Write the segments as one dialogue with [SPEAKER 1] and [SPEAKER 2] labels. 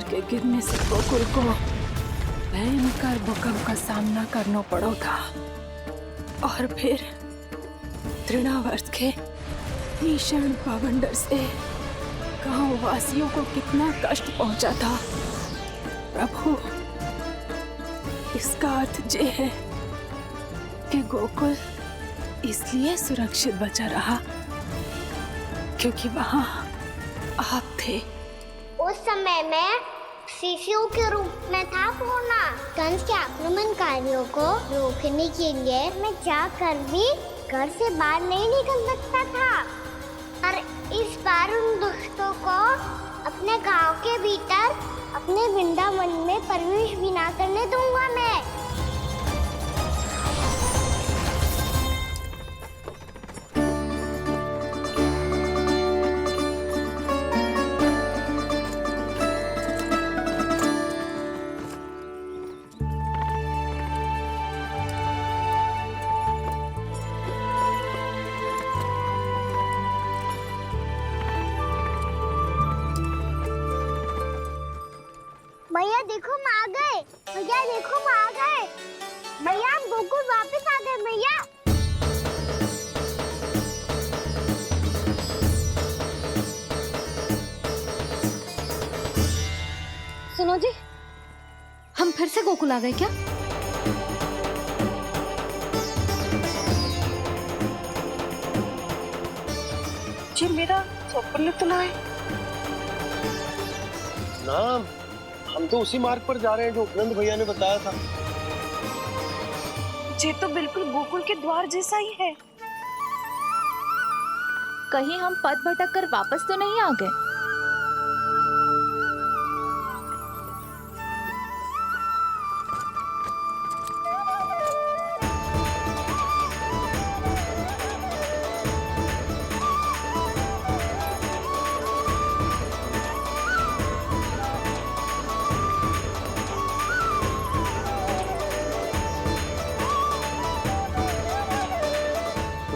[SPEAKER 1] के गिरने से गोकुल को भयंकर भूकंप का सामना करना पड़ा था और फिर तृणावर्त के भीषण पावंडर से गांव वासियों को कितना कष्ट पहुंचा था। प्रभु, इसका अर्थ ये है कि गोकुल इसलिए सुरक्षित बचा रहा क्योंकि वहां आप थे।
[SPEAKER 2] उस समय में शिशु के रूप में था पूर्णा। कंस के आक्रमणकारियों को रोकने के लिए मैं जाकर भी घर से बाहर नहीं निकल सकता था, पर इस बार उन दुष्टों को अपने गांव के भीतर अपने वृंदावन में प्रवेश भी ना करने दूंगा मैं। भैया देखो हम आ गए। भैया देखो हम आ गए। भैया हम गोकुल वापस आ गए। भैया
[SPEAKER 3] सुनो जी, हम फिर से गोकुल आ गए क्या?
[SPEAKER 1] जी मेरा स्वप्न तो ना है।
[SPEAKER 4] ना, हम तो उसी मार्ग पर जा रहे हैं जो उपनंद भैया ने बताया था।
[SPEAKER 1] ये तो बिल्कुल गोकुल के द्वार जैसा ही है।
[SPEAKER 3] कहीं हम पथ भटक कर वापस तो नहीं आ गए?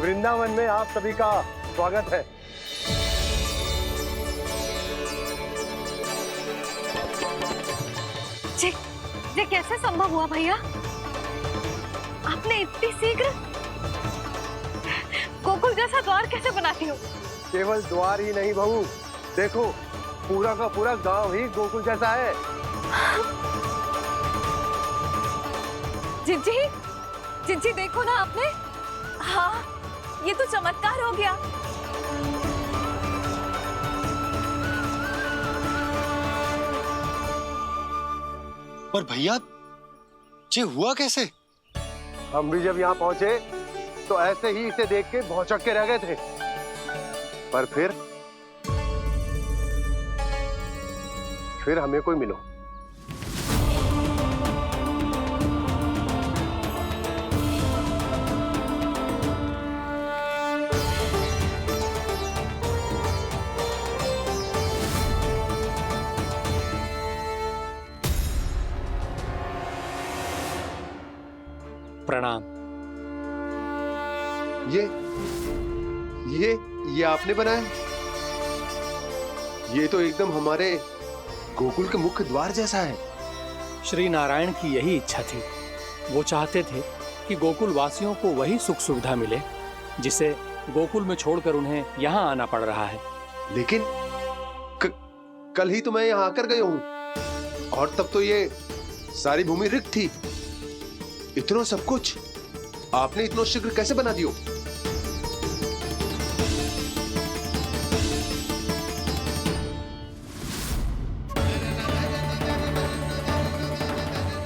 [SPEAKER 4] वृंदावन में आप सभी का स्वागत है।
[SPEAKER 3] ये कैसे संभव हुआ भैया? आपने इतनी शीघ्र गोकुल जैसा द्वार कैसे बनाती हो?
[SPEAKER 4] केवल द्वार ही नहीं बहू, देखो पूरा का पूरा गांव ही गोकुल जैसा है।
[SPEAKER 3] जिज्जी, जिज्जी देखो ना आपने। हाँ, ये तो चमत्कार हो गया।
[SPEAKER 5] पर भैया, ये हुआ कैसे?
[SPEAKER 4] हम भी जब यहाँ पहुंचे तो ऐसे ही इसे देख के भौचक के रह गए थे, पर फिर हमें कोई मिलो।
[SPEAKER 6] प्रणाम।
[SPEAKER 4] ये आपने बनाया? ये तो एकदम हमारे गोकुल के मुख्य द्वार जैसा है।
[SPEAKER 6] श्री नारायण की यही इच्छा थी। वो चाहते थे कि गोकुल वासियों को वही सुख सुविधा मिले जिसे गोकुल में छोड़कर उन्हें यहाँ आना पड़ रहा है।
[SPEAKER 4] लेकिन कल ही तो मैं यहाँ आकर गया हूँ और तब तो ये सारी भूमि रिक्त थी। इतना सब कुछ आपने इतना शीघ्र कैसे बना दियो?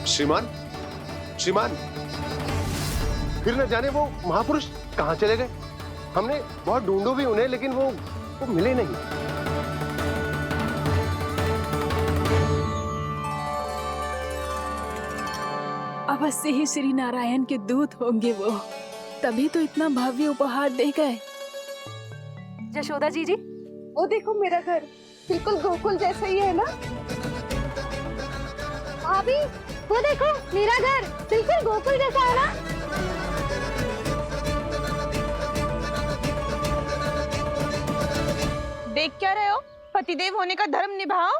[SPEAKER 4] श्रीमान, फिर न जाने वो महापुरुष कहां चले गए। हमने बहुत ढूंढो भी उन्हें, लेकिन वो मिले नहीं।
[SPEAKER 1] अवश्य ही श्री नारायण के दूत होंगे वो, तभी तो इतना भव्य उपहार दे गए।
[SPEAKER 3] यशोदा जी,
[SPEAKER 1] वो देखो मेरा घर बिल्कुल गोकुल जैसा ही है ना।
[SPEAKER 2] भाभी वो देखो मेरा घर बिल्कुल गोकुल जैसा है ना।
[SPEAKER 7] देख क्या रहे हो? पतिदेव होने का धर्म निभाओ।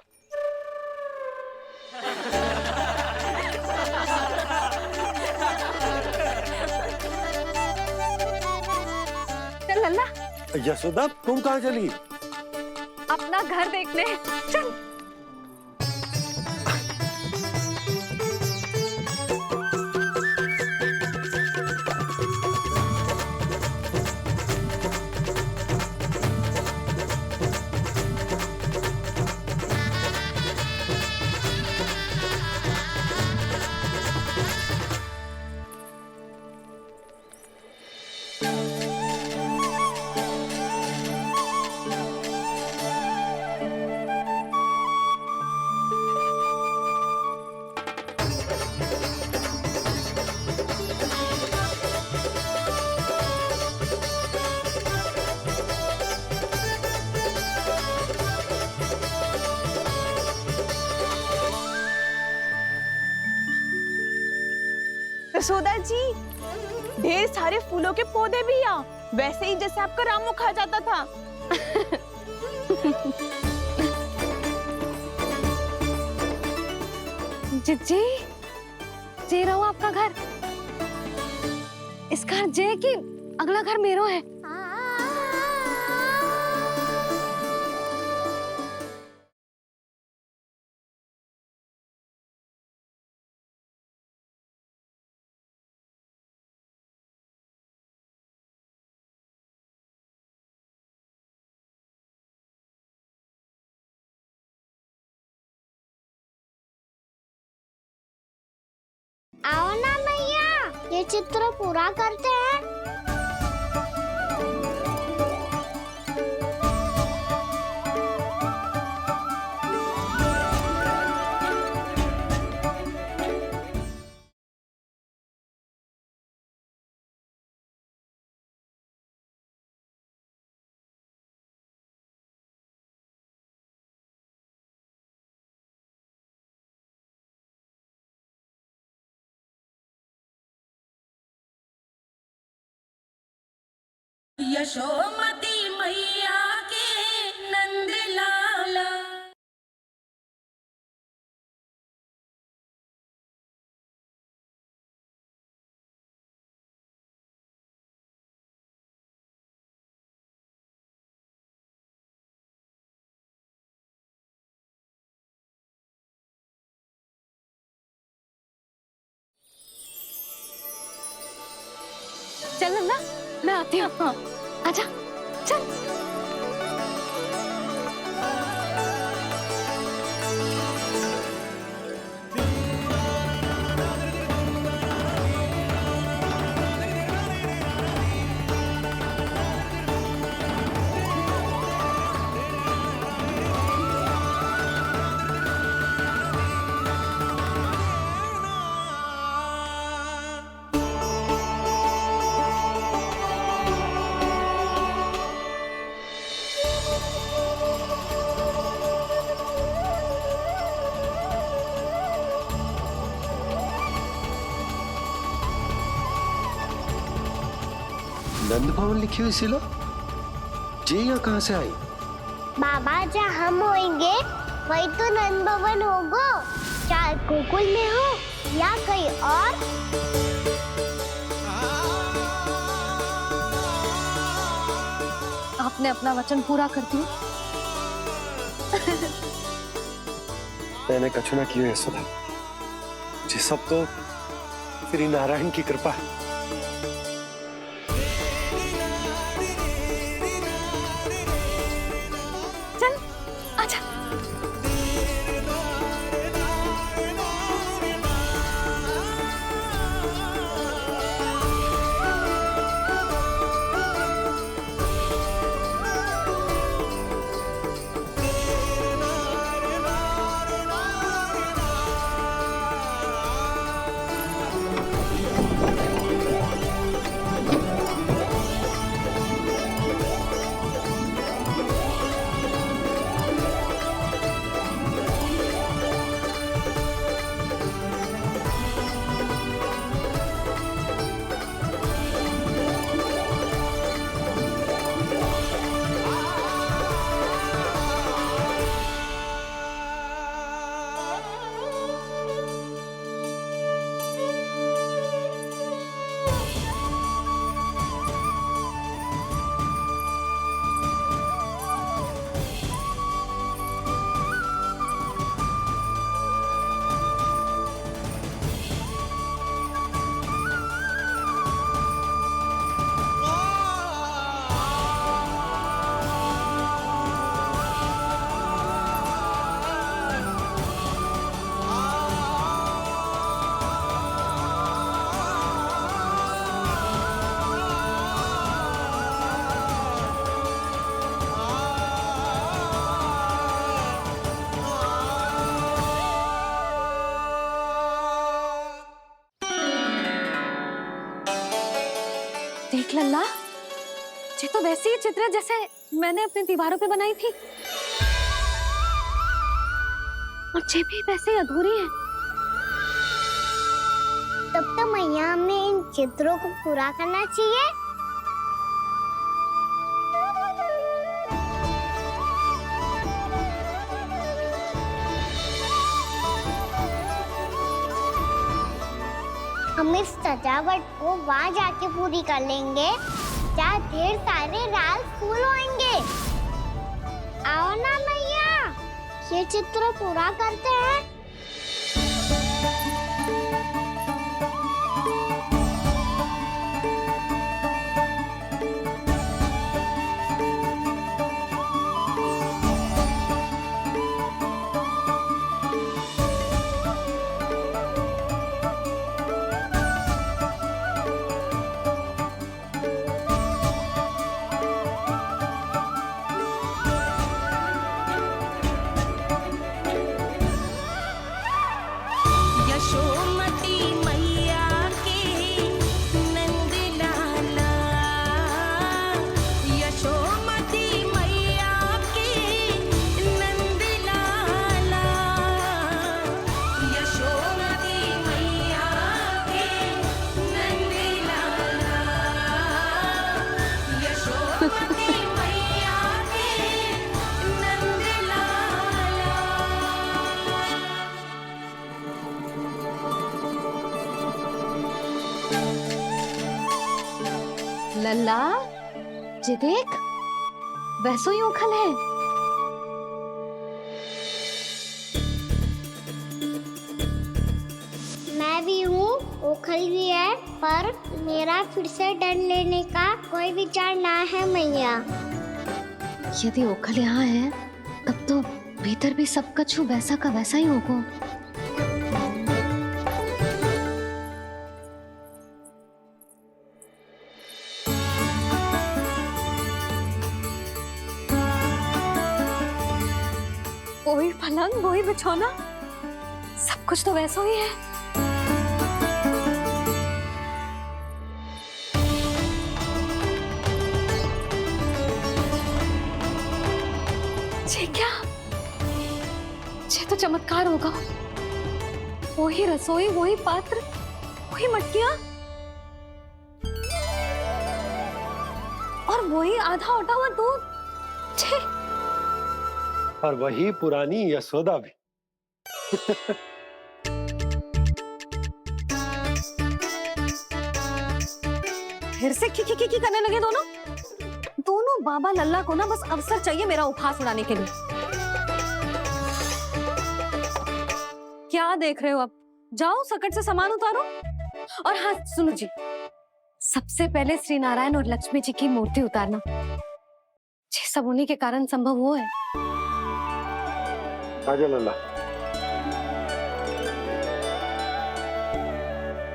[SPEAKER 5] यशोदा तुम कहाँ चली?
[SPEAKER 3] अपना घर देखने। चल।
[SPEAKER 7] यशोदा जी, ढेर सारे फूलों के पौधे भी यहाँ, वैसे ही जैसे आपका रामू खा जाता था।
[SPEAKER 3] जी जे रहो आपका घर। इस घर जे की अगला घर मेरो है।
[SPEAKER 2] आओ ना मैया, ये चित्र पूरा करते हैं।
[SPEAKER 8] यशोमती मैया के नंद लाला।
[SPEAKER 3] चल नंदा, मैं आती हूँ। हाँ, आजा, चल।
[SPEAKER 4] नंद भवन लिखी हुई सिला जी यहाँ कहाँ से आई?
[SPEAKER 2] बाबा, जहाँ हम होंगे वही तो नंद भवन होगा, चाहे गोकुल में हो या कहीं और।
[SPEAKER 3] आपने अपना वचन पूरा कर दिया।
[SPEAKER 5] मैंने कछु ना किया यशोदा, ये सब तो श्री नारायण की कृपा है।
[SPEAKER 3] चल, आजा। देख लल्ला, ये तो वैसी ही चित्र है जैसे मैंने अपनी दीवारों पे बनाई थी, और ये भी वैसे ही अधूरी है।
[SPEAKER 2] तब तो मैया हमें इन चित्रों को पूरा करना चाहिए। हम इस सजावट को वहाँ जाके पूरी कर लेंगे जहाँ ढेर सारे लाल फूल होंगे। आओ ना मैया, ये चित्र पूरा करते हैं।
[SPEAKER 8] यशोमती मैया के नंद लाला, यशोमती मैया के नंद लाला, यशोमती मैया के नंद लाला, यशोमती मैया के नंद लाला।
[SPEAKER 3] लल्ला, ये देख, वैसो ही उखल है।
[SPEAKER 2] मैं भी हूँ, ओखल भी है, पर मेरा फिर से डर लेने का कोई विचार ना है मैया।
[SPEAKER 3] यदि ओखल यहाँ है, तब तो भीतर भी सब कछु वैसा का वैसा ही होगा। वही पलंग, वही बिछौना, सब कुछ तो वैसा ही है। ये क्या? ये तो चमत्कार होगा। वही रसोई, वही पात्र, वही मटकियां, और वही आधा उटा हुआ दूध। छे!
[SPEAKER 5] और वही पुरानी यशोदा भी।
[SPEAKER 3] फिर से की करने लगे दोनों बाबा लल्ला को ना बस अवसर चाहिए मेरा उपहास उड़ाने के लिए। क्या देख रहे हो? अब जाओ, सकट से सामान उतारो। और हाँ सुनो जी, सबसे पहले श्री नारायण और लक्ष्मी जी की मूर्ति उतारना। ये सब उन्हीं के कारण संभव हुआ है।
[SPEAKER 5] आजा लल्ला।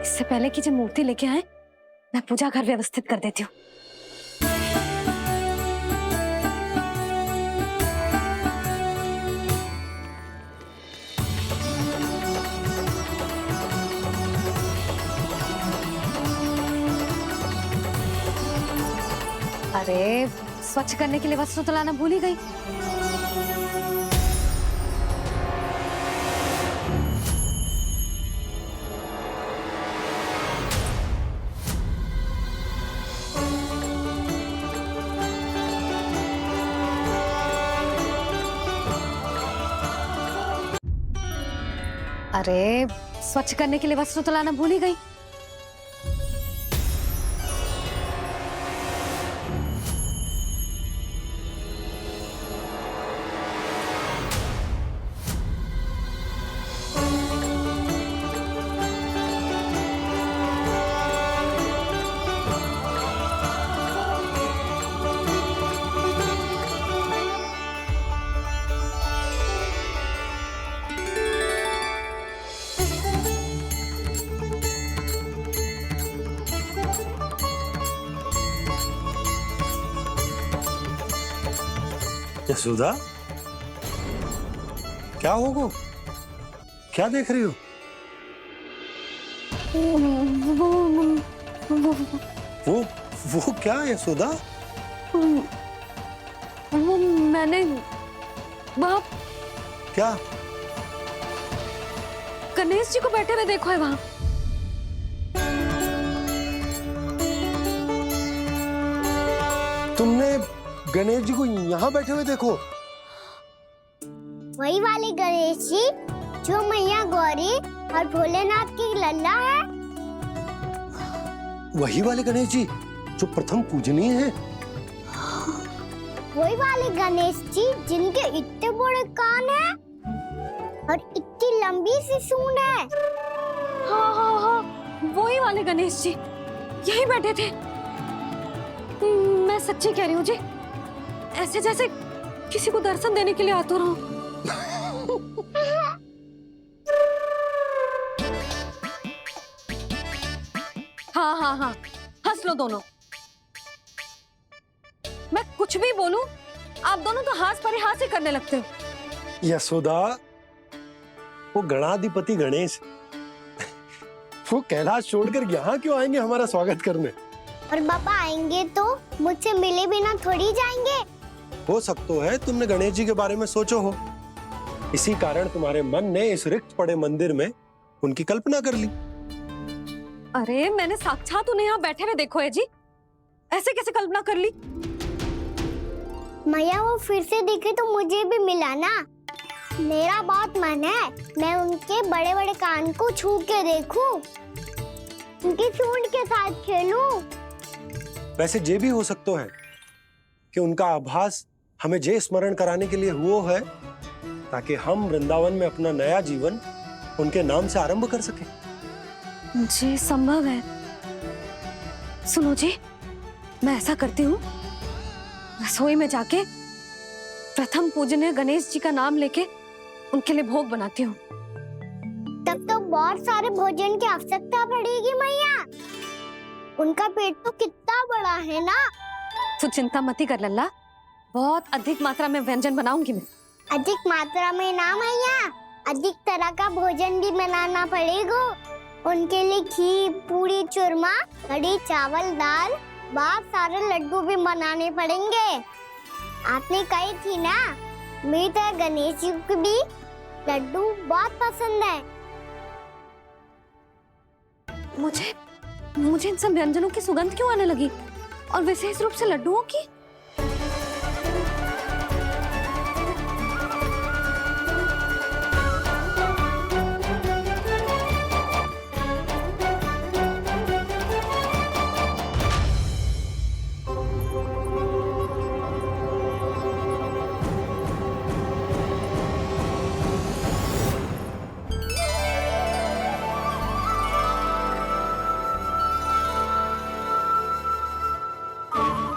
[SPEAKER 3] इससे पहले कि जो मूर्ति लेके आए, मैं पूजा घर व्यवस्थित कर देती हूँ। अरे, स्वच्छ करने के लिए वस्त्र तो लाना भूल ही गई। अरे, स्वच्छ करने के लिए वस्त्र तो लाना भूल ही गई।
[SPEAKER 5] यशोदा, क्या होगा? क्या देख रही हो? वो क्या है यशोदा?
[SPEAKER 3] वो मैंने वहाँ
[SPEAKER 5] क्या?
[SPEAKER 3] गणेश जी को बैठे हुए देखो है वहाँ।
[SPEAKER 5] तुमने गणेश जी को यहाँ बैठे हुए देखो?
[SPEAKER 2] वही वाले गणेश जी जो मैया गौरी और भोलेनाथ की लल्ला है।
[SPEAKER 5] वही वाले गणेश जी जो प्रथम पूजनीय हैं?
[SPEAKER 2] वही वाले गणेश जी जिनके इतने बड़े कान हैं और इतनी लंबी सी सूंड है।
[SPEAKER 3] हाँ हाँ हाँ, वही वाले गणेश जी यही बैठे थे। मैं सच्ची कह रही हूँ जी, ऐसे जैसे किसी को दर्शन देने के लिए आतुर हूँ। हाँ हाँ हाँ, हंस लो दोनों। मैं कुछ भी बोलूं, आप दोनों तो हाथ पर ही करने लगते हो।
[SPEAKER 5] यशोदा, वो गणाधिपति गणेश वो कैलाश छोड़कर यहाँ क्यों आएंगे हमारा स्वागत करने?
[SPEAKER 2] और पापा आएंगे तो मुझसे मिले बिना थोड़ी जाएंगे।
[SPEAKER 5] हो सकता है तुमने गणेश जी के बारे में सोचो हो, इसी कारण तुम्हारे मन ने इस रिक्त पड़े मंदिर में उनकी कल्पना कर ली।
[SPEAKER 3] अरे मैंने साक्षात उन्हें यहाँ बैठे हुए देखो है जी, ऐसे कैसे कल्पना कर ली?
[SPEAKER 2] मैया वो फिर से दिखे तो मुझे भी मिला ना। मेरा बहुत मन है मैं उनके बड़े बड़े कान को छू के देखूं, उनकी सूंड के साथ खेलूं।
[SPEAKER 5] वैसे ये भी हो सकता है कि उनका आभास हमें ये स्मरण कराने के लिए हुआ है ताकि हम वृंदावन में अपना नया जीवन उनके नाम से आरंभ कर सके।
[SPEAKER 3] जी संभव है। सुनो जी, मैं ऐसा करती हूँ, रसोई में जाके प्रथम पूजनीय गणेश जी का नाम लेके उनके लिए भोग बनाती हूँ।
[SPEAKER 2] तब तो बहुत सारे भोजन की आवश्यकता पड़ेगी मैया। उनका पेट तो कितना बड़ा है ना।
[SPEAKER 3] तू चिंता मत कर लल्ला, बहुत अधिक मात्रा में व्यंजन बनाऊंगी मैं।
[SPEAKER 2] अधिक मात्रा में ना मैया, अधिक तरह का भोजन भी बनाना पड़ेगा। उनके लिए खीर, पूरी, चूरमा, कढ़ी, चावल, दाल, बहुत सारे लड्डू भी बनाने पड़ेंगे। आपने कही थी ना, मेरी तरह गणेश जी को भी लड्डू बहुत पसंद है।
[SPEAKER 3] मुझे इन सब व्यंजनों की सुगंध क्यों आने लगी, और विशेष रूप से लड्डुओं की?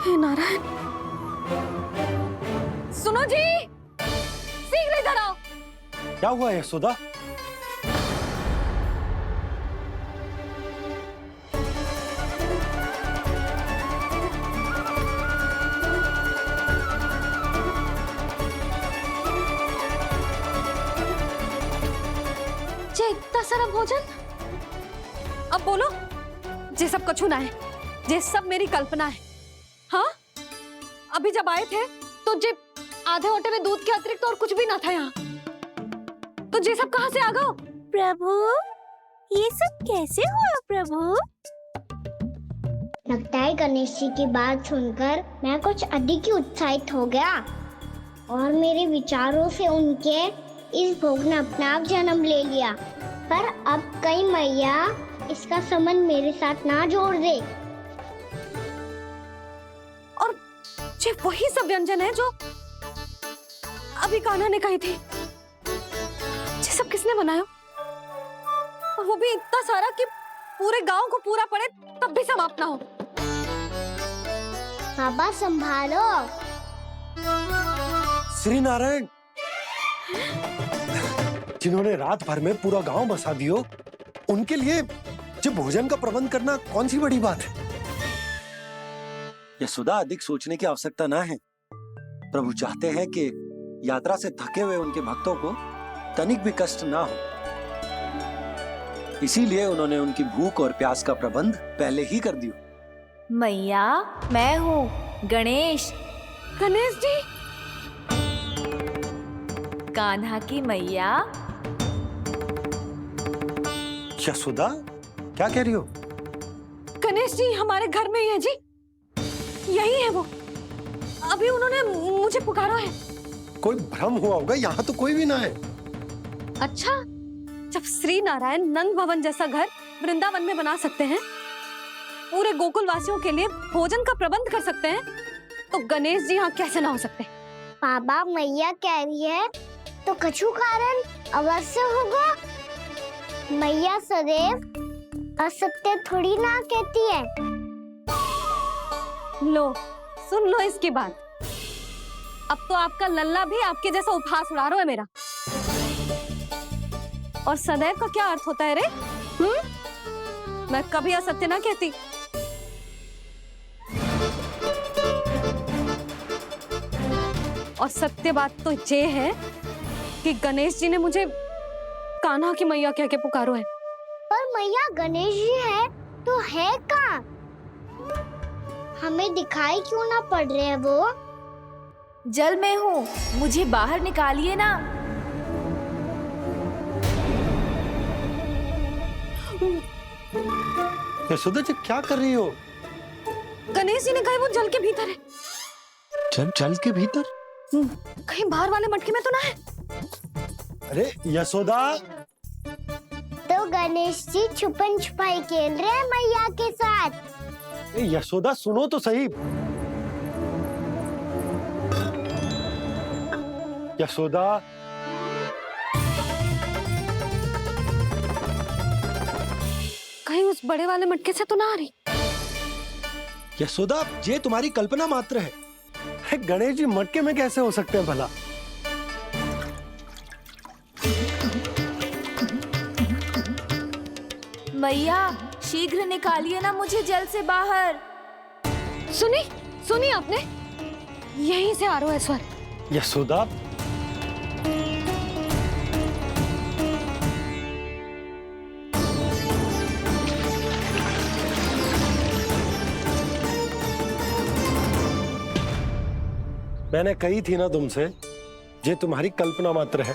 [SPEAKER 3] हे नारायण, सुनो जी, शीघ्र इधर आओ।
[SPEAKER 5] क्या हुआ यशोदा?
[SPEAKER 3] जे इतना सारा भोजन, अब बोलो, जे सब कछु ना है, जे सब मेरी कल्पना है। हाँ, अभी जब आए थे तो जे आधे ओटे में दूध के अतिरिक्त और कुछ भी ना था यहाँ, तो जे सब कहाँ से आ गए?
[SPEAKER 2] प्रभु, ये सब कैसे हुआ प्रभु? लगता है गणेश जी की बात सुनकर मैं कुछ अधिक ही उत्साहित हो गया और मेरे विचारों से उनके इस भोग ने अपने आप जन्म ले लिया। पर अब कहीं मैया इसका संबंध मेरे साथ ना जोड़ दे।
[SPEAKER 3] और जे वही सब व्यंजन है जो अभी कान्हा ने कही थी, ये सब किसने बनाया? और वो भी इतना सारा कि पूरे गांव को पूरा पड़े तब भी समाप्त ना हो।
[SPEAKER 2] बाबा संभालो।
[SPEAKER 5] श्री नारायण, जिन्होंने रात भर में पूरा गांव बसा दियो, उनके लिए जो भोजन का प्रबंध करना कौन सी बड़ी बात है? यशोदा, अधिक सोचने की आवश्यकता ना है। प्रभु चाहते हैं कि यात्रा से थके हुए उनके भक्तों को तनिक भी कष्ट ना हो, इसीलिए उन्होंने उनकी भूख और प्यास का प्रबंध पहले ही कर दिया।
[SPEAKER 9] मैया, मैं हूँ गणेश,
[SPEAKER 3] गणेश जी।
[SPEAKER 9] कान्हा की मैया।
[SPEAKER 5] यशोदा, क्या कह रही हो?
[SPEAKER 3] गणेश जी हमारे घर में ही है जी, यही है वो। अभी उन्होंने मुझे पुकारा है।
[SPEAKER 5] कोई भ्रम हुआ होगा, यहाँ तो कोई भी ना है।
[SPEAKER 3] अच्छा, जब श्री नारायण नंद भवन जैसा घर वृंदावन में बना सकते हैं, पूरे गोकुल वासियों के लिए भोजन का प्रबंध कर सकते हैं, तो गणेश जी यहाँ कैसे ना हो सकते?
[SPEAKER 2] पापा मैया कह रही है तो कछु कारण अवश्य होगा। मैया सदैव असत्य थोड़ी ना कहती है।
[SPEAKER 3] लो, सुन लो इसकी बात। अब तो आपका लल्ला भी आपके जैसा उपहास उड़ा रहा है मेरा। और सदैव का क्या अर्थ होता है रे? मैं कभी असत्य ना कहती। और सत्य बात तो ये है कि गणेश जी ने मुझे कान्हा की मैया कह के पुकारो है।
[SPEAKER 2] पर मैया गणेश जी है तो है कहाँ? हमें दिखाई क्यों ना पड़ रहे हैं वो?
[SPEAKER 9] जल में हूँ, मुझे बाहर निकालिए ना।
[SPEAKER 5] यशोदा जी क्या कर रही हो?
[SPEAKER 3] गणेश जी ने कहा वो जल के भीतर है।
[SPEAKER 5] जल के भीतर?
[SPEAKER 3] कहीं बाहर वाले मटके में तो ना है?
[SPEAKER 5] अरे यशोदा,
[SPEAKER 2] तो गणेश जी छुपन छुपाई खेल रहे हैं मैया के साथ।
[SPEAKER 5] यशोदा सुनो तो सही। यशोदा,
[SPEAKER 3] कहीं उस बड़े वाले मटके से तो ना आ रही?
[SPEAKER 5] यशोदा, ये तुम्हारी कल्पना मात्र है। गणेश जी मटके में कैसे हो सकते हैं भला?
[SPEAKER 9] मैया, शीघ्र निकालिए ना मुझे जल से बाहर।
[SPEAKER 3] सुनी आपने? यहीं से आ रहा है स्वर।
[SPEAKER 5] यशोदा, मैंने कही थी ना तुमसे, ये तुम्हारी कल्पना मात्र है।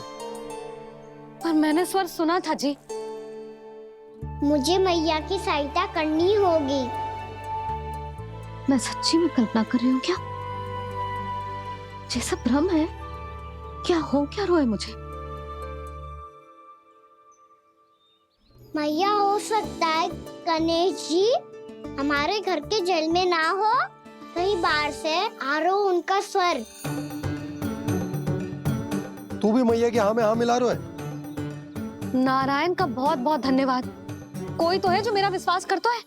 [SPEAKER 3] पर मैंने स्वर सुना था जी।
[SPEAKER 2] मुझे मैया की सहायता करनी होगी।
[SPEAKER 3] मैं सच्ची में कल्पना कर रही हूँ क्या? ये सब भ्रम है क्या? हो क्या रहा है मुझे?
[SPEAKER 2] मैया हो सकता है गणेश जी हमारे घर के जल में ना हो, कहीं बाहर से आ रहा हो उनका स्वर।
[SPEAKER 5] तू भी मैया के हाँ में हाँ मिला रहा है।
[SPEAKER 3] नारायण का बहुत बहुत धन्यवाद। कोई तो है जो मेरा विश्वास करता है।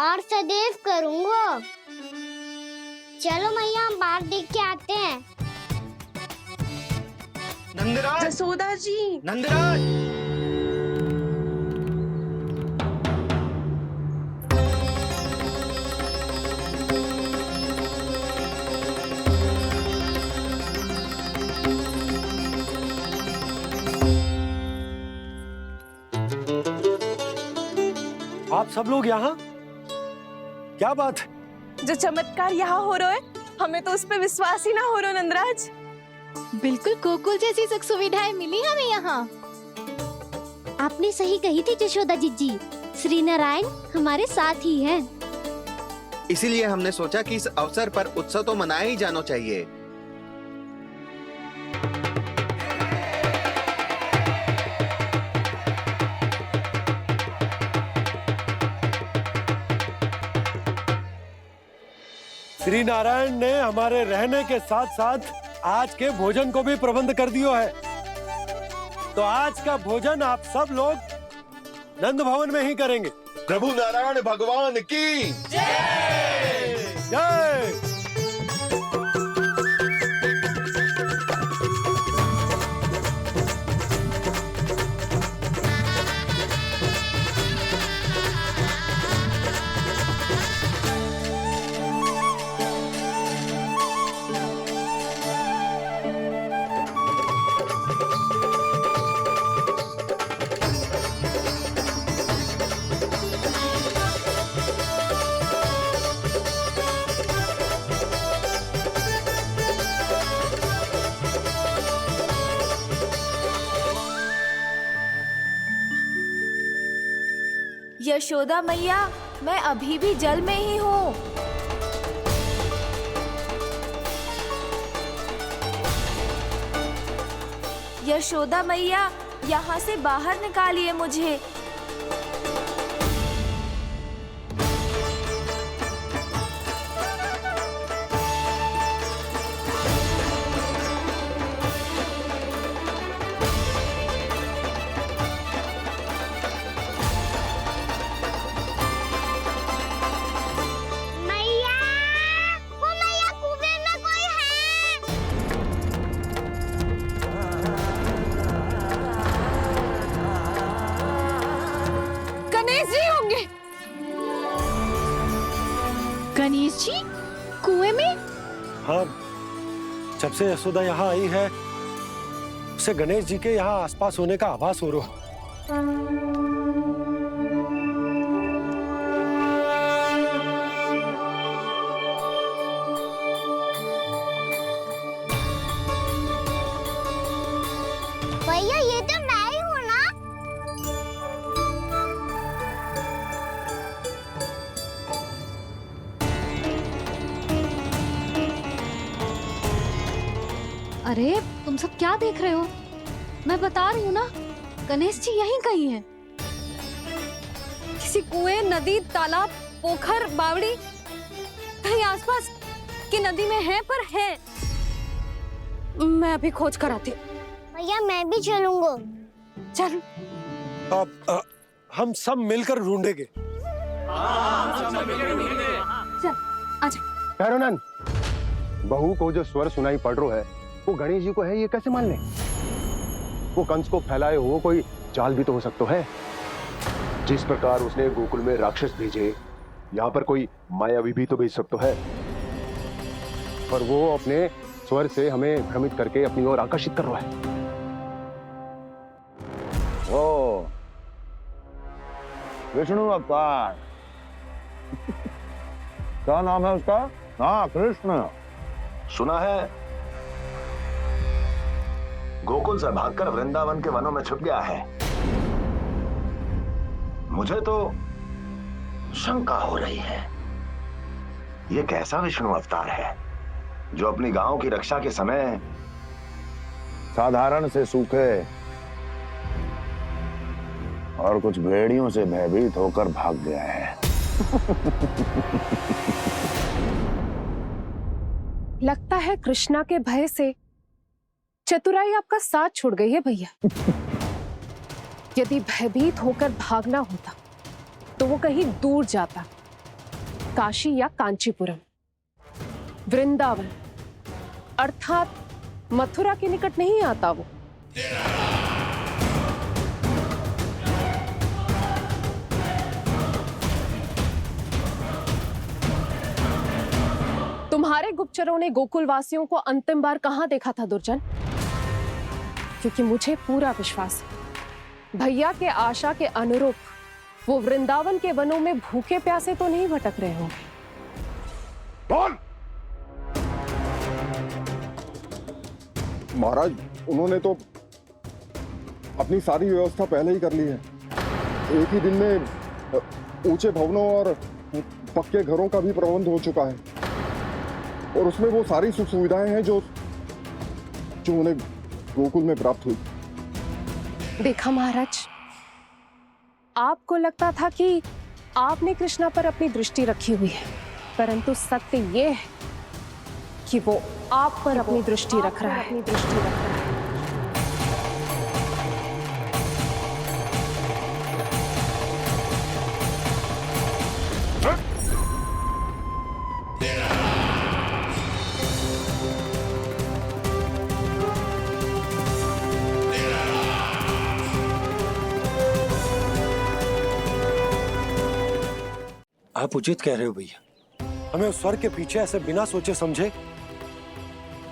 [SPEAKER 2] और सदैव करूंगा। चलो मैया हम बाहर देख के आते हैं।
[SPEAKER 10] नंदराज,
[SPEAKER 7] जसोदा जी।
[SPEAKER 10] नंदराज,
[SPEAKER 5] आप सब लोग यहाँ? क्या बात है?
[SPEAKER 7] जो चमत्कार यहाँ हो रहा है, हमें तो उस पे विश्वास ही ना हो रहा नंदराज।
[SPEAKER 11] बिल्कुल गोकुल जैसी सुख सुविधाएं मिली हमें यहाँ।
[SPEAKER 2] आपने सही कही थी जशोदा जीजी, श्री नारायण हमारे साथ ही हैं।
[SPEAKER 10] इसीलिए हमने सोचा कि इस अवसर पर उत्सव तो मनाया ही जाना चाहिए।
[SPEAKER 5] श्री नारायण ने हमारे रहने के साथ साथ आज के भोजन को भी प्रबंध कर दिया है। तो आज का भोजन आप सब लोग नंद भवन में ही करेंगे।
[SPEAKER 12] प्रभु नारायण भगवान की
[SPEAKER 5] जय जय।
[SPEAKER 9] यशोदा मैया, मैं अभी भी जल में ही हूँ। यशोदा मैया, यहाँ से बाहर निकालिए मुझे।
[SPEAKER 11] गणेश जी कुएं में?
[SPEAKER 5] हाँ, जब से यशोदा यहाँ आई है उसे गणेश जी के यहाँ आसपास होने का आभास हो रहा।
[SPEAKER 2] भैया ये तो मैं ही हूँ ना?
[SPEAKER 3] अरे तुम सब क्या देख रहे हो? मैं बता रही हूँ ना, गणेश जी यहीं कहीं हैं। किसी कुएं, नदी, तालाब, पोखर, बावड़ी, कहीं आसपास की नदी में है, पर है। मैं अभी खोज कर आती हूँ।
[SPEAKER 2] भैया मैं भी चलूंगा।
[SPEAKER 3] चल।
[SPEAKER 5] अब हम सब मिलकर ढूंढेंगे।
[SPEAKER 3] चल, आजा।
[SPEAKER 4] भैरवनंद, बहू को जो स्वर सुनाई पड़ रहा है वो गणेश जी को है, ये कैसे मान ले? वो कंस को फैलाए हुए कोई जाल भी तो हो सकता है। जिस प्रकार उसने गोकुल में राक्षस भेजे, यहाँ पर कोई मायावी भी तो भेज सकता है। पर वो अपने स्वर से हमें भ्रमित करके अपनी ओर आकर्षित कर रहा है।
[SPEAKER 12] ओ, विष्णु अवतार। क्या नाम है उसका? हाँ, कृष्ण।
[SPEAKER 13] सुना है गोकुल से भागकर वृंदावन के वनों में छुप गया है। मुझे तो शंका हो रही है, ये कैसा विष्णु अवतार है जो अपनी गांव की रक्षा के समय
[SPEAKER 12] साधारण से सूखे और कुछ भेड़ियों से भयभीत होकर भाग गया है।
[SPEAKER 1] लगता है कृष्णा के भय से चतुराई आपका साथ छोड़ गई है भैया। यदि भयभीत होकर भागना होता तो वो कहीं दूर जाता, काशी या कांचीपुरम, वृंदावन अर्थात मथुरा के निकट नहीं आता वो। तुम्हारे गुप्तचरों ने गोकुल वासियों को अंतिम बार कहां देखा था दुर्जन? क्योंकि मुझे पूरा विश्वास है भैया के आशा के अनुरूप वो वृंदावन के वनों में भूखे प्यासे तो नहीं भटक रहे होंगे।
[SPEAKER 12] बोल।
[SPEAKER 14] महाराज, उन्होंने तो अपनी सारी व्यवस्था पहले ही कर ली है। एक ही दिन में ऊंचे भवनों और पक्के घरों का भी प्रबंध हो चुका है, और उसमें वो सारी सुख सुविधाएं हैं जो उन्हें गोकुल में प्राप्त हुई।
[SPEAKER 1] देखा महाराज, आपको लगता था कि आपने कृष्णा पर अपनी दृष्टि रखी हुई है, परंतु सत्य ये है कि वो आप पर अपनी दृष्टि रख रहा है।
[SPEAKER 5] आप उचित कह रहे हो भैया, हमें उस स्वर के पीछे ऐसे बिना सोचे समझे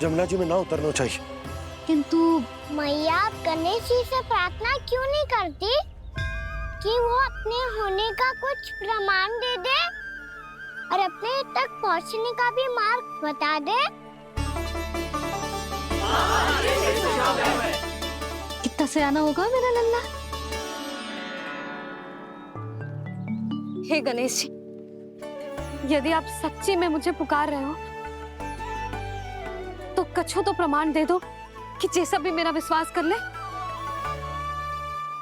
[SPEAKER 5] जमुना जी में ना उतरना चाहिए।
[SPEAKER 2] किंतु मैया, आप गणेश जी से प्रार्थना क्यों नहीं करती कि वो अपने होने का कुछ प्रमाण दे दे और अपने तक पहुंचने का भी मार्ग बता दे?
[SPEAKER 3] कितना सयाना होगा मेरा लल्ला। हे गणेश जी, यदि आप सच्ची में मुझे पुकार रहे हो तो कछु तो प्रमाण दे दो कि जैसा भी मेरा विश्वास कर ले।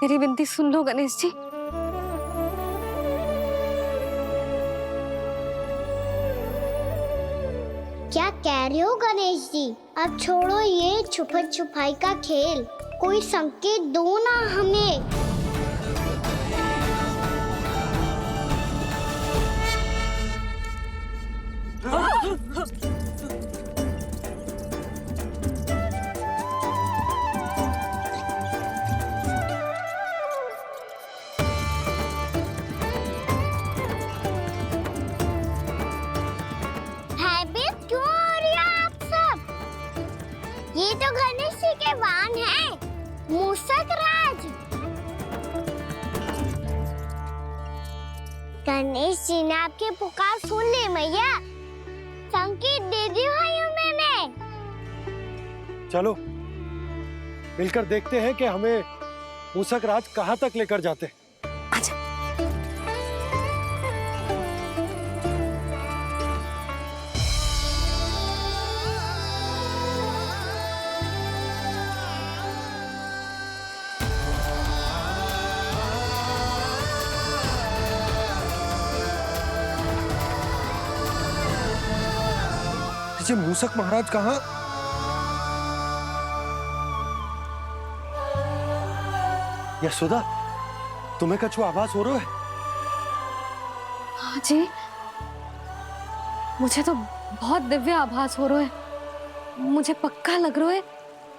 [SPEAKER 3] मेरी विनती सुन लो गणेश जी।
[SPEAKER 2] क्या कह रहे हो गणेश जी? अब छोड़ो ये छुपन छुपाई का खेल, कोई संकेत दो ना हमें। भयभीत क्यों हो रही हो आप सब? ये तो गणेश जी के वाहन हैं, मूषक राज। गणेश जी ने आपकी पुकार सुन ली मैया, संकेत दे दी भाइयों मैंने।
[SPEAKER 5] चलो मिलकर देखते हैं कि हमें मूषक राज कहाँ तक लेकर जाते हैं। जी मूषक महाराज कहाँ? यशोदा, तुम्हें कछु आभास हो रहा है?
[SPEAKER 3] हाँ जी, मुझे तो बहुत दिव्य आभास हो रहा है। मुझे पक्का लग रहा है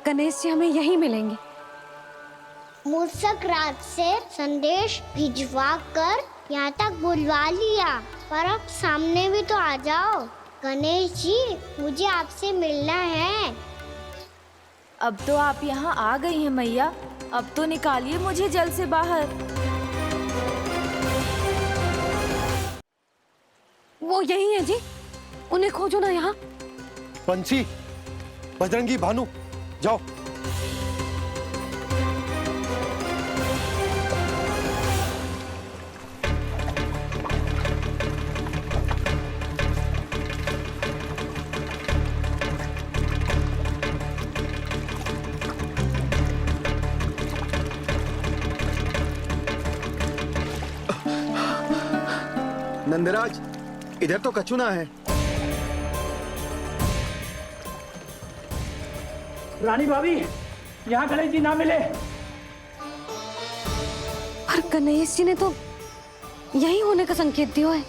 [SPEAKER 3] गणेश जी हमें यहीं मिलेंगे।
[SPEAKER 2] मूषक राज से संदेश भिजवा कर यहाँ तक बुलवा लिया, पर अब सामने भी तो आ जाओ। गणेश जी, मुझे आपसे मिलना है।
[SPEAKER 9] अब तो आप यहाँ आ गई हैं मैया, अब तो निकालिए मुझे जल से बाहर।
[SPEAKER 3] वो यही है जी, उन्हें खोजो ना यहाँ।
[SPEAKER 5] बंसी, बजरंगी, भानु, जाओ।
[SPEAKER 10] नंदराज, इधर तो कछु ना है।
[SPEAKER 6] रानी भाभी, यहाँ गणेश जी ना मिले।
[SPEAKER 3] पर गणेश जी ने तो यही होने का संकेत दिया है।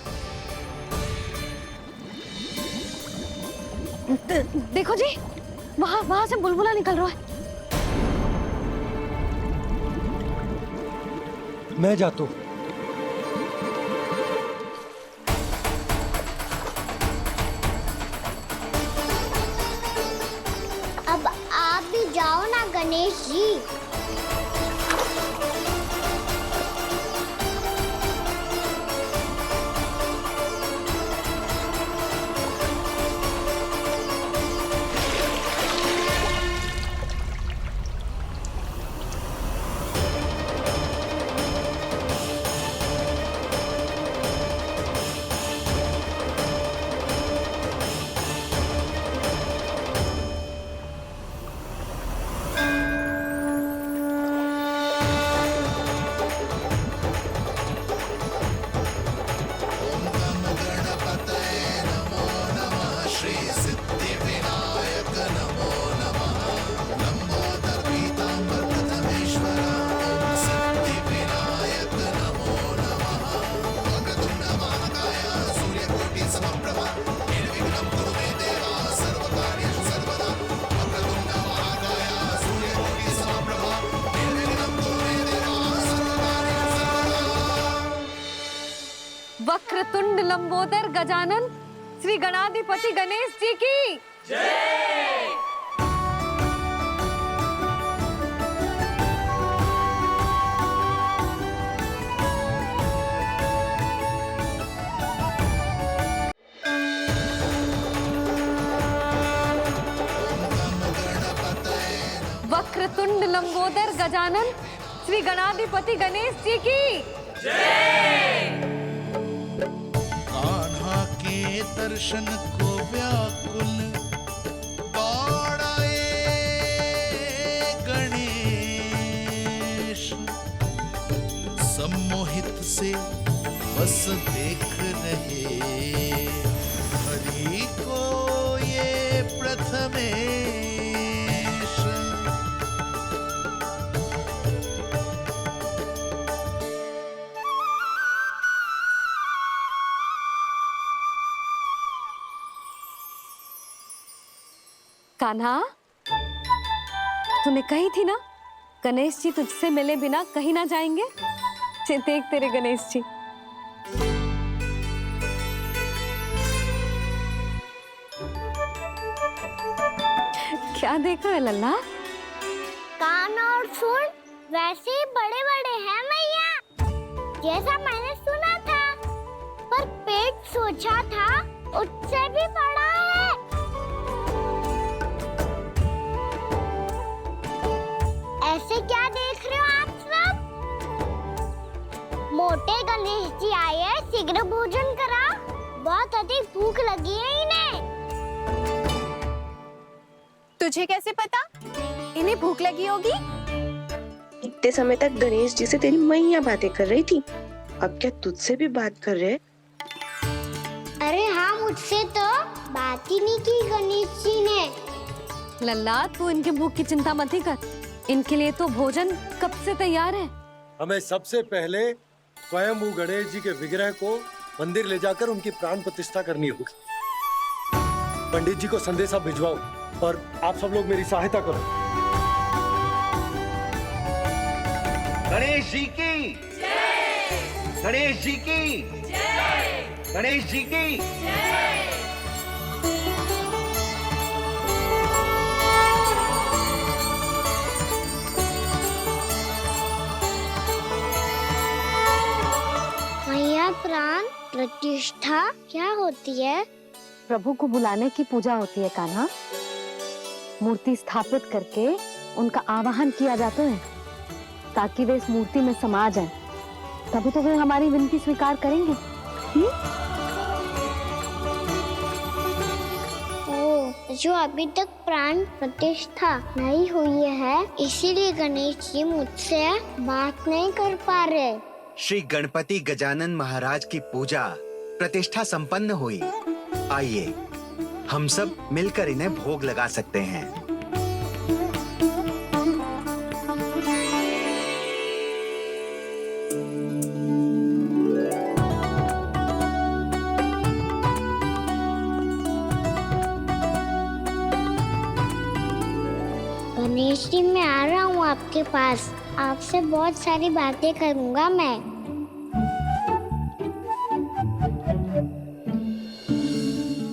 [SPEAKER 3] देखो जी, वहां से बुलबुला निकल रहा है।
[SPEAKER 5] मैं जाता हूँ।
[SPEAKER 2] अब आप भी जाओ ना गणेश जी।
[SPEAKER 3] वक्रतुंड लंबोदर गजानन श्री गणाधिपति गणेश जी की जय। वक्रतुंड लंबोदर गजानन श्री गणाधिपति गणेश जी की जय।
[SPEAKER 15] दर्शन को व्याकुल दौड़ाए गणेश। सम्मोहित से बस देख रहे हरि को ये प्रथमेश।
[SPEAKER 3] कान्हा, तूने कही थी ना गणेश जी तुझसे मिले बिना कहीं ना जाएंगे। देख तेरे गणेश जी। क्या देख रहे हो लल्ला?
[SPEAKER 2] कान और सुन वैसे ही बड़े बड़े हैं मैया, जैसा मैंने सुना था। पर पेट सोचा था उससे भी बड़ा है। ऐसे क्या देख रहे हो आप सब? मोटे गणेश जी आए हैं, शीघ्र भोजन करा, बहुत अधिक भूख लगी है इन्हें।
[SPEAKER 7] तुझे कैसे पता इन्हें भूख लगी होगी?
[SPEAKER 16] इतने समय तक गणेश जी से तेरी मैया बातें कर रही थी, अब क्या तुझसे भी बात कर रहे?
[SPEAKER 2] अरे हाँ, मुझसे तो बात ही नहीं की गणेश जी ने।
[SPEAKER 3] लल्ला, तू इनके भूख की चिंता मत ही कर, इनके लिए तो भोजन कब से तैयार है।
[SPEAKER 5] हमें सबसे पहले स्वयं गणेश जी के विग्रह को मंदिर ले जाकर उनकी प्राण प्रतिष्ठा करनी होगी। पंडित जी को संदेशा भिजवाओ और आप सब लोग मेरी सहायता करो।
[SPEAKER 10] गणेश जी की जय! गणेश जी की जय! गणेश जी की जय!
[SPEAKER 2] मैया, प्राण प्रतिष्ठा क्या होती है?
[SPEAKER 3] प्रभु को बुलाने की पूजा होती है कान्हा। मूर्ति स्थापित करके उनका आवाहन किया जाता है ताकि वे इस मूर्ति में समा जाएं। तभी तो वे हमारी विनती स्वीकार करेंगे।
[SPEAKER 2] ओ, जो अभी तक प्राण प्रतिष्ठा नहीं हुई है, इसीलिए गणेश जी मुझसे बात नहीं कर पा रहे।
[SPEAKER 10] श्री गणपति गजानन महाराज की पूजा प्रतिष्ठा संपन्न हुई। आइए हम सब मिलकर इन्हें भोग लगा सकते हैं।
[SPEAKER 2] गणेश जी, मैं आ रहा हूँ आपके पास, आपसे बहुत सारी बातें करूँगा मैं।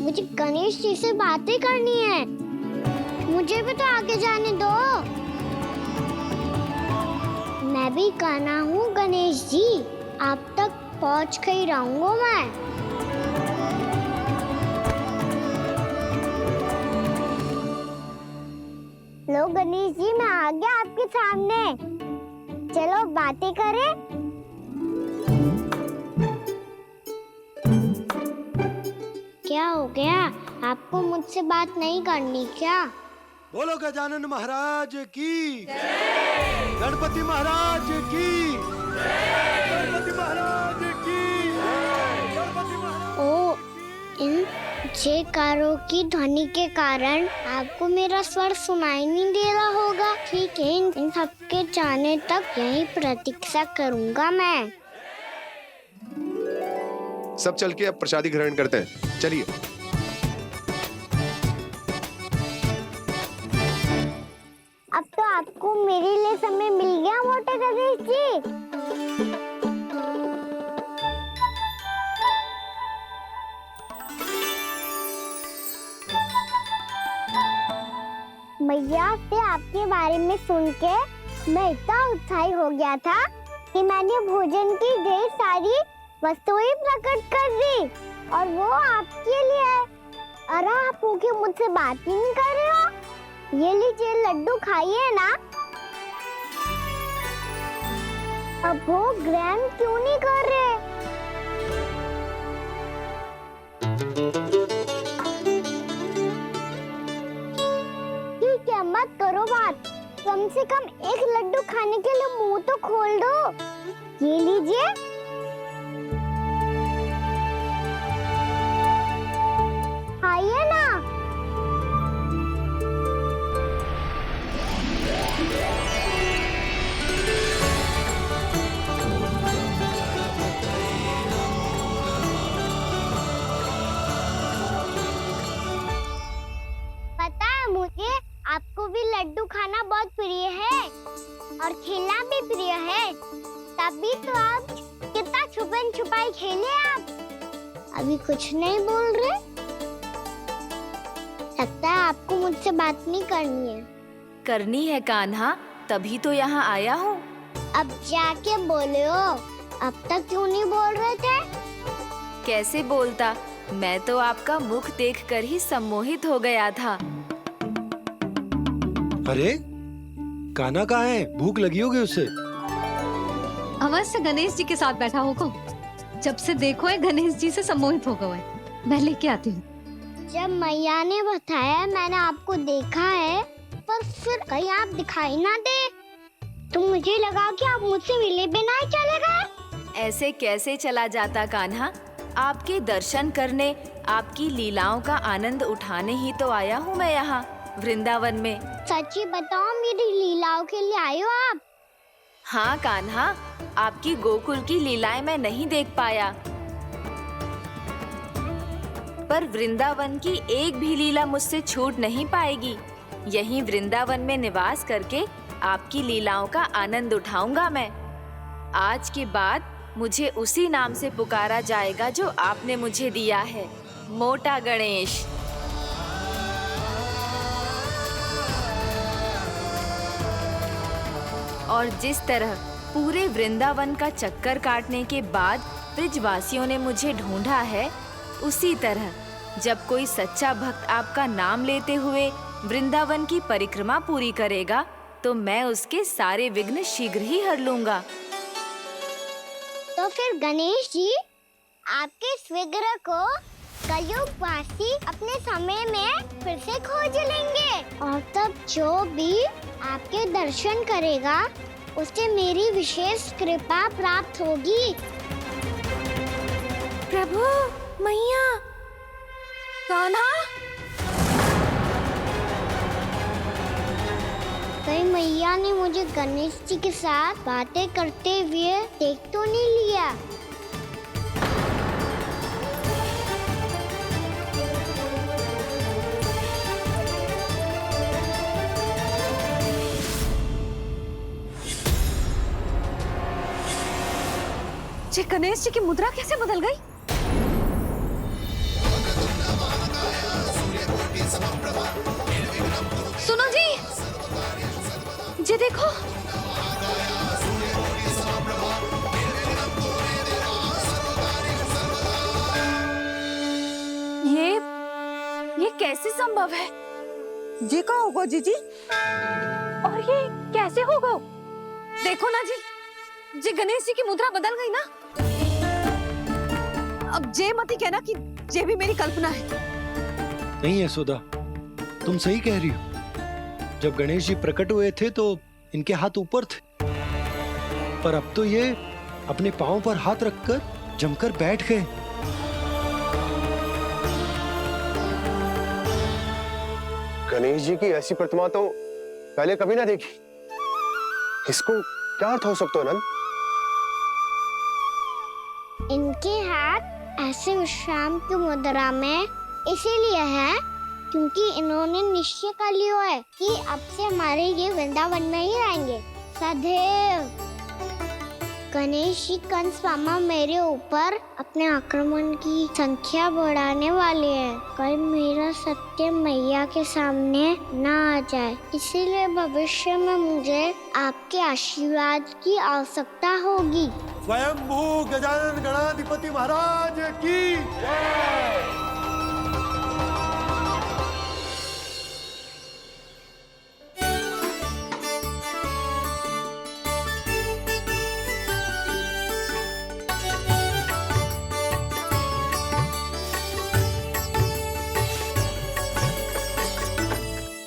[SPEAKER 2] मुझे गणेश जी से बातें करनी है, मुझे भी तो आगे जाने दो। मैं भी कान्हा हूँ गणेश जी, आप तक पहुँच कर ही रहूँगा मैं। लो गणेश जी, मैं आ गया आपके सामने, चलो बातें करें। क्या हो गया, आपको मुझसे बात नहीं करनी क्या?
[SPEAKER 5] बोलो गजानन महाराज की जय! गणपति महाराज की जय! गणपति महाराज की जय! गणपति महाराज।
[SPEAKER 2] ओ, इन जयकारों की ध्वनि के कारण आपको मेरा स्वर सुनाई नहीं दे रहा होगा। ठीक है, इन सबके जाने तक यही प्रतीक्षा करूंगा मैं।
[SPEAKER 4] सब चल के अब प्रसादी ग्रहण करते हैं, चलिए।
[SPEAKER 2] अब तो आपको मेरे लिए समय मिल गया मोटे गणेश जी। मैया से आपके बारे में सुन के मैं इतना उत्साही हो गया था कि मैंने भोजन की ढेर सारी वस्तुएं प्रकट कर दी, और वो आपके लिए। अरे आप भूखे मुझसे बात ही नहीं कर रहे हो। ये लीजिए लड्डू, खाइए ना। अब भोग ग्रहण क्यों नहीं कर रहे? करो बात। कम से कम एक लड्डू खाने के लिए मुंह तो खोल दो। ये लीजिए। खाइए ना। पता है मुझे आपको भी लड्डू खाना बहुत प्रिय है और खेलना भी प्रिय है, तभी तो आप कितना छुपन छुपाई खेले। आप अभी कुछ नहीं बोल रहे। लगता है आपको मुझसे बात नहीं करनी है।
[SPEAKER 9] करनी है कान्हा, तभी तो यहाँ आया हूँ।
[SPEAKER 2] अब जाके बोले हो। अब तक क्यों नहीं बोल रहे थे?
[SPEAKER 9] कैसे बोलता, मैं तो आपका मुख देखकर ही सम्मोहित हो गया था।
[SPEAKER 5] अरे कान्हा कहाँ है? भूख लगी होगी उसे।
[SPEAKER 3] अवश्य गणेश जी के साथ बैठा होगा। जब से देखो है गणेश जी से सम्मोहित हो गया है। मैं लेके आती हूँ।
[SPEAKER 2] जब मैया ने बताया मैंने आपको देखा है, पर फिर कहीं आप दिखाई ना दे तो मुझे लगा कि आप मुझसे मिले बिना ही चले गए।
[SPEAKER 9] ऐसे कैसे चला जाता कान्हा? आपके दर्शन करने, आपकी लीलाओं का आनंद उठाने ही तो आया हूँ मैं यहाँ वृंदावन में।
[SPEAKER 2] सच्ची बताओ, मेरी लीलाओं के लिए आए हो आप?
[SPEAKER 9] हाँ कान्हा, आपकी गोकुल की लीलाएं मैं नहीं देख पाया, पर वृंदावन की एक भी लीला मुझसे छूट नहीं पाएगी। यहीं वृंदावन में निवास करके आपकी लीलाओं का आनंद उठाऊंगा मैं। आज के बाद मुझे उसी नाम से पुकारा जाएगा जो आपने मुझे दिया है, मोटा गणेश। और जिस तरह पूरे वृंदावन का चक्कर काटने के बाद ब्रिजवासियों ने मुझे ढूंढा है, उसी तरह जब कोई सच्चा भक्त आपका नाम लेते हुए वृंदावन की परिक्रमा पूरी करेगा, तो मैं उसके सारे विघ्न शीघ्र ही हर लूंगा।
[SPEAKER 2] तो फिर गणेश जी, आपके इस विग्रह को कलयुगवासी अपने समय में फिर से खोज लेंगे, और तब जो भी आपके दर्शन करेगा उसे मेरी विशेष कृपा प्राप्त होगी।
[SPEAKER 9] प्रभु, मैया, कान्हा।
[SPEAKER 2] कहीं मैया ने मुझे गणेश जी के साथ बातें करते हुए देख तो नहीं लिया?
[SPEAKER 3] जी गणेश जी की मुद्रा कैसे बदल गई? सुनो जी, जी देखो।
[SPEAKER 9] ये कैसे संभव है?
[SPEAKER 7] जी का होगा जीजी?
[SPEAKER 3] और ये कैसे होगा? देखो ना जी गणेश जी की मुद्रा बदल गई ना। अब जे मती कहना कि ये भी मेरी कल्पना है।
[SPEAKER 5] नहीं यशोदा, तुम सही कह रही हो। जब गणेश जी प्रकट हुए थे तो इनके हाथ ऊपर थे, पर अब तो ये अपने पांव पर हाथ रखकर जमकर बैठ गए।
[SPEAKER 4] गणेश जी की ऐसी प्रतिमा तो पहले कभी ना देखी। इसको क्या अर्थ हो सकता है नंद?
[SPEAKER 2] इनके हाथ ऐसे विश्राम की मुद्रा में इसीलिए है क्योंकि इन्होंने निश्चय कर लिया है कि अब से हमारे ये वृंदावन में ही रहेंगे सदैव। गणेश जी कंस मामा मेरे ऊपर अपने आक्रमण की संख्या बढ़ाने वाले हैं। कल मेरा सत्य मैया के सामने ना आ जाए, इसीलिए भविष्य में मुझे आपके आशीर्वाद की आवश्यकता होगी।
[SPEAKER 5] स्वयंभू गजानन गणाधिपति महाराज की जय।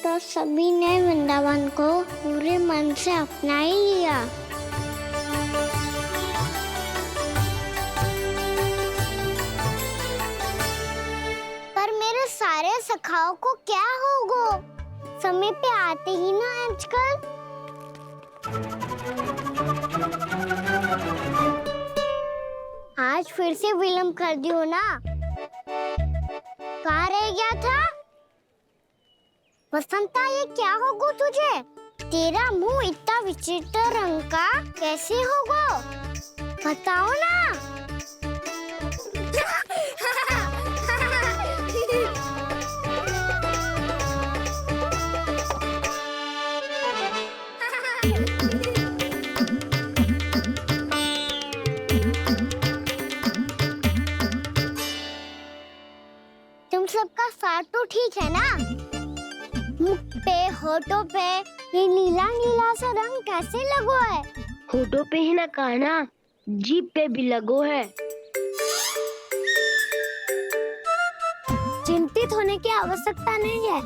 [SPEAKER 2] तो सभी ने वृंदावन वृंदावन को पूरे मन से अपना ही लिया। पर मेरे सारे सखाओं को क्या होगा? समय पे आते ही ना आजकल। आज फिर से विलम्ब कर दियो ना। कहाँ रह गया था? वसंता, ये क्या होगा तुझे? तेरा मुंह इतना विचित्र रंग का कैसे होगा? बताओ ना। तुम सबका साथ तो ठीक है ना? मुख पे, होठों पे ये नीला नीला सा रंग कैसे लगो है?
[SPEAKER 17] होठों पे ही ना कहना, जीभ पे भी लगो है।
[SPEAKER 2] चिंतित होने की आवश्यकता नहीं है।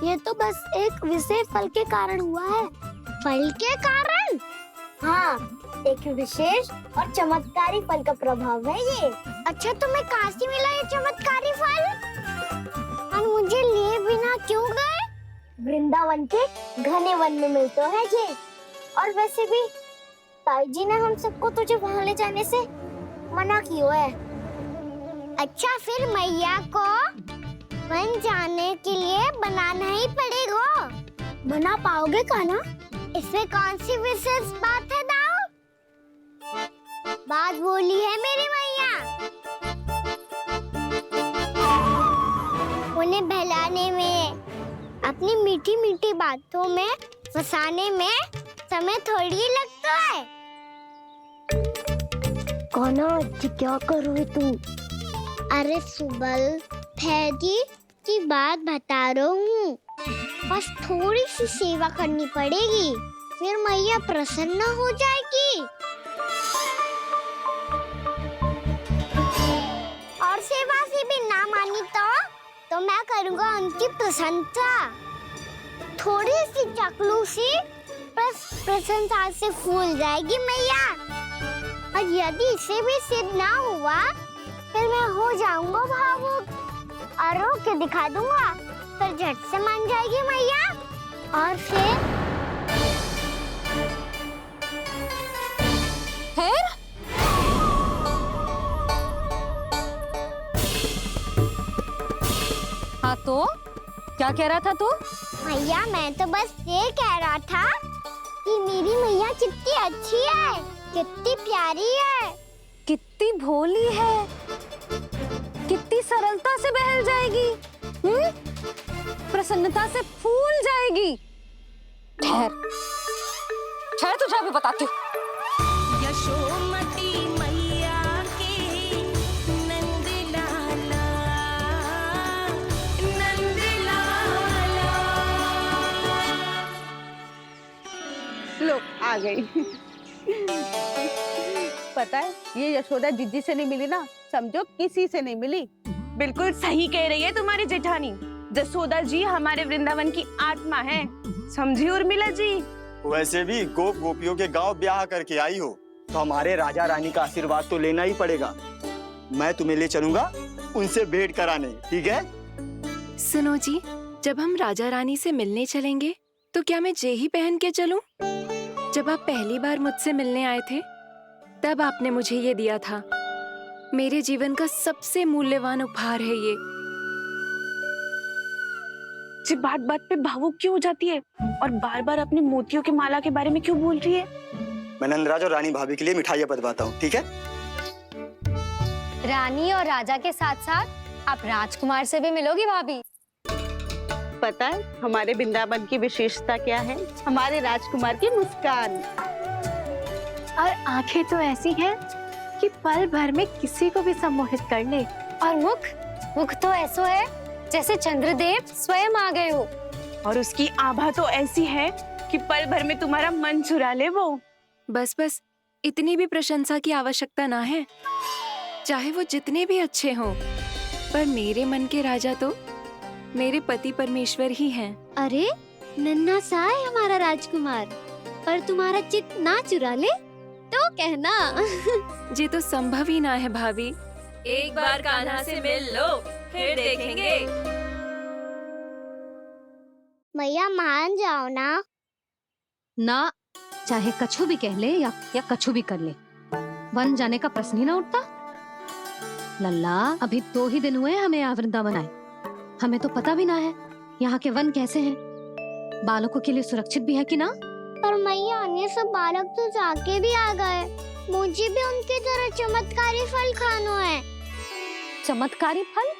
[SPEAKER 2] ये तो बस एक विशेष फल के कारण हुआ है। फल के कारण? हाँ, एक विशेष और चमत्कारी फल का प्रभाव है ये। अच्छा, तुम्हें कहाँ से मिला ये चमत्कारी फल? और मुझे लिए बिना क्यों गए? वृंदावन के घने वन में मिलते हैं ये। और वैसे भी ताई जी ने हम सबको तुझे वहाँ ले जाने से मना किया है। अच्छा, फिर मैया को वन जाने के लिए बनाना ही पड़ेगा। बना पाओगे कान्हा? इसमें कौन सी विशेष बात है दाऊ? बात बोली है मेरी मैया। उन्हें बहलाने में, अपनी मीठी मीठी बातों में फंसाने में समय थोड़ी लगता है।
[SPEAKER 17] कान्हा, क्या कर रही तू?
[SPEAKER 2] अरे सुबल, फैजी की बात बता रहा हूँ। बस थोड़ी सी सेवा करनी पड़ेगी, फिर मैया प्रसन्न हो जाएगी। और सेवा से भी ना मानी तो मैं करूँगा उनकी प्रशंसा। थोड़ी सी चकलूसी प्रशंसा से फूल जाएगी मैया। और यदि इसे भी सिद्ध ना हुआ, फिर मैं हो जाऊंगा भावुक और रो के दिखा दूंगा। फिर झट से मान जाएगी मैया। और फिर
[SPEAKER 3] हाँ तो क्या कह रहा था तू?
[SPEAKER 2] मैया, मैं तो बस ये कह रहा था कि मेरी मैया कितनी अच्छी है, कितनी प्यारी है,
[SPEAKER 3] कितनी भोली है, कितनी सरलता से बहल जाएगी, प्रसन्नता से फूल जाएगी। ठहर ठहर, तुझे अभी बताती हूँ।
[SPEAKER 8] यशोमती मैया के नंद लाला, नंद लाला।
[SPEAKER 7] लो, आ गई। पता है, ये यशोदा जिज्जी से नहीं मिली ना, समझो किसी से नहीं मिली।
[SPEAKER 18] बिल्कुल सही कह रही है तुम्हारी जेठानी। जसोदा जी हमारे वृंदावन की आत्मा है, समझी उर्मिला जी?
[SPEAKER 19] वैसे भी गोप गोपियों के गांव ब्याह करके आई हो, तो हमारे राजा रानी का आशीर्वाद तो लेना ही पड़ेगा। मैं तुम्हें ले चलूंगा उनसे भेंट कराने, ठीक है?
[SPEAKER 9] सुनो जी, जब हम राजा रानी से मिलने चलेंगे तो क्या मैं जे ही पहन के चलूं? जब आप पहली बार मुझसे मिलने आए थे, तब आपने मुझे ये दिया था। मेरे जीवन का सबसे मूल्यवान उपहार है ये।
[SPEAKER 18] जी बात बात पे भावुक क्यों हो जाती है और बार बार अपने मोतियों के माला के बारे में क्यों बोल रही है?
[SPEAKER 19] मैं नंदराज और रानी भाभी के लिए मिठाइयाँ बंटवाता हूँ, ठीक है?
[SPEAKER 3] रानी और राजा के साथ साथ आप राजकुमार से भी मिलोगी भाभी।
[SPEAKER 7] पता है हमारे वृंदावन की विशेषता क्या है? हमारे राजकुमार की मुस्कान।
[SPEAKER 11] और आंखें तो ऐसी हैं कि पल भर में किसी को भी सम्मोहित कर ले।
[SPEAKER 3] और मुख तो ऐसा है जैसे चंद्रदेव स्वयं आ गए हो।
[SPEAKER 18] और उसकी आभा तो ऐसी है कि पल भर में तुम्हारा मन चुरा ले वो।
[SPEAKER 9] बस बस, इतनी भी प्रशंसा की आवश्यकता ना है। चाहे वो जितने भी अच्छे हों, पर मेरे मन के राजा तो मेरे पति परमेश्वर ही हैं।
[SPEAKER 11] अरे
[SPEAKER 3] नन्हा सा है हमारा राजकुमार, पर तुम्हारा चित ना चुरा ले तो कहना।
[SPEAKER 1] ये तो संभव ही ना है भाभी।
[SPEAKER 9] एक बार कान्हा से मिल लो, फिर देखेंगे।
[SPEAKER 2] मैया मान जाओ ना।
[SPEAKER 3] ना, चाहे कछु भी कह ले या कछु भी कर ले, वन जाने का प्रश्न ही ना उठता। लल्ला, अभी 2 ही दिन हुए हमें यहाँ वृंदावन आए, हमें तो पता भी ना है यहाँ के वन कैसे हैं, बालकों के लिए सुरक्षित भी है कि ना।
[SPEAKER 2] पर मैया ये सब बालक तो जाके भी आ गए, मुझे भी उनकी तरह चमत्कारी फल खाना है।
[SPEAKER 3] चमत्कारी फल?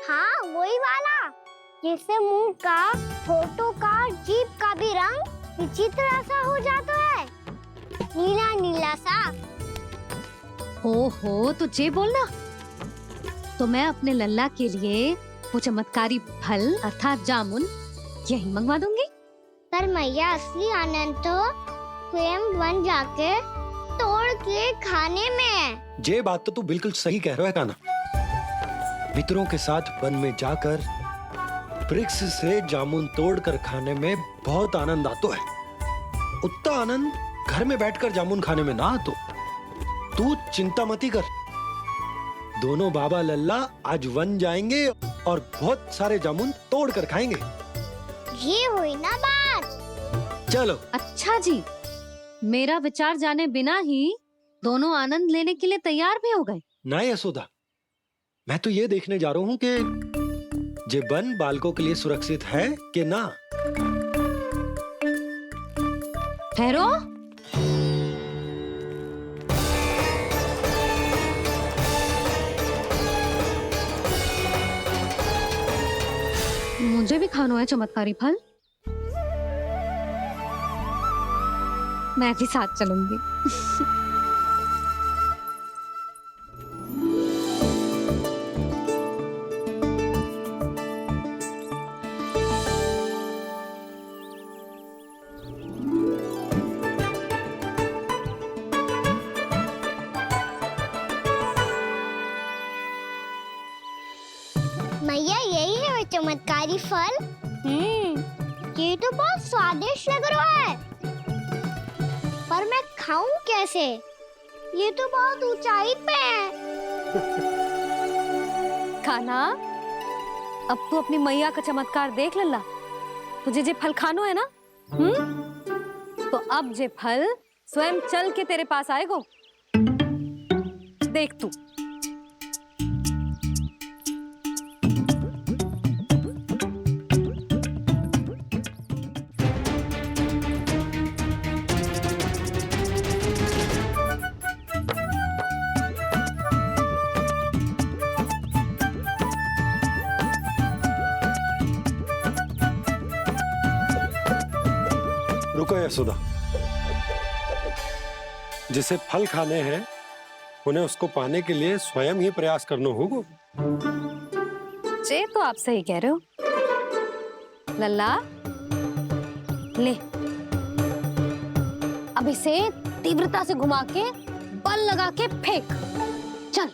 [SPEAKER 2] हाँ, वही वाला जिससे मुंह का, होठों का, जीभ का भी रंग विचित्र सा हो जाता है, नीला नीला सा।
[SPEAKER 3] हो तो जे बोलना। तो मैं अपने लल्ला के लिए वो चमत्कारी फल अर्थात जामुन यही मंगवा दूंगी।
[SPEAKER 2] पर मैया असली आनंद तो स्वयं वन जाके तोड़ के खाने में है।
[SPEAKER 5] ये बात तो तू बिल्कुल सही कह रहा है कान्हा। मित्रों के साथ वन में जाकर वृक्ष से जामुन तोड़कर खाने में बहुत आनंद आता है। उतना आनंद घर में बैठकर जामुन खाने में ना आतो। तू चिंता मती कर, दोनों बाबा लल्ला आज वन जाएंगे और बहुत सारे जामुन तोड़कर खाएंगे।
[SPEAKER 2] ये हुई ना बात।
[SPEAKER 5] चलो।
[SPEAKER 3] अच्छा जी, मेरा विचार जाने बिना ही दोनों आनंद लेने के लिए तैयार भी हो गए।
[SPEAKER 5] ना यशोदा, मैं तो ये देखने जा रहा हूँ कि ये वन बालकों के लिए सुरक्षित है कि ना।
[SPEAKER 3] ठहरो। मुझे भी खाना है चमत्कारी फल, मैं भी साथ चलूंगी।
[SPEAKER 2] मैया यही है वो चमत्कारी फल। ये तो बहुत स्वादिष्ट लग रहा है, पर मैं खाऊं कैसे? ये तो बहुत ऊंचाई पे है।
[SPEAKER 3] खाना, अब तू अपनी मैया का चमत्कार देख लल्ला। तुझे जे फल खानो है ना, तो अब जे फल स्वयं चल के तेरे पास आएगो। देख तू।
[SPEAKER 5] रुको यशोदा, जिसे फल खाने हैं उन्हें उसको पाने के लिए स्वयं ही प्रयास करना होगा।
[SPEAKER 3] जे तो आप सही कह रहे हो लल्ला। ले, अब इसे तीव्रता से घुमा के बल लगा के फेंक। चल।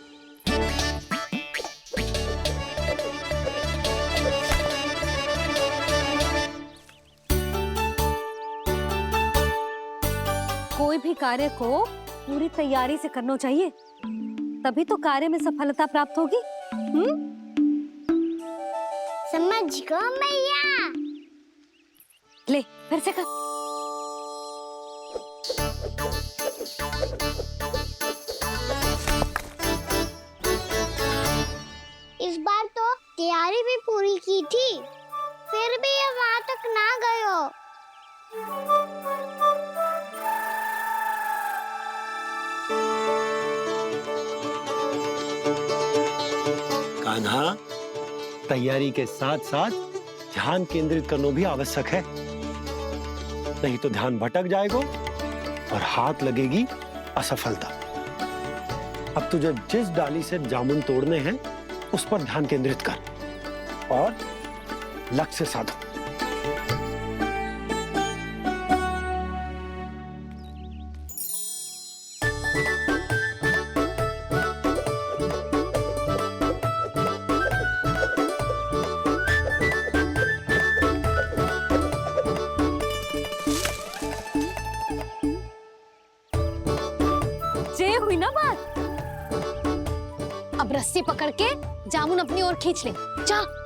[SPEAKER 3] कोई भी कार्य को पूरी तैयारी से करना चाहिए, तभी तो कार्य में सफलता प्राप्त होगी।
[SPEAKER 2] समझ गो मैया।
[SPEAKER 3] ले, फिर से कर।
[SPEAKER 2] इस बार तो तैयारी भी पूरी की थी, फिर भी ये वहां तक ना गयो।
[SPEAKER 5] कान्हा, तैयारी के साथ साथ ध्यान केंद्रित करना भी आवश्यक है, नहीं तो ध्यान भटक जाएगा और हाथ लगेगी असफलता। अब तुझे जिस डाली से जामुन तोड़ने हैं उस पर ध्यान केंद्रित कर और लक्ष्य साधो।
[SPEAKER 3] जे हुई ना बात। अब रस्सी पकड़ के जामुन अपनी ओर खींच ले। जा।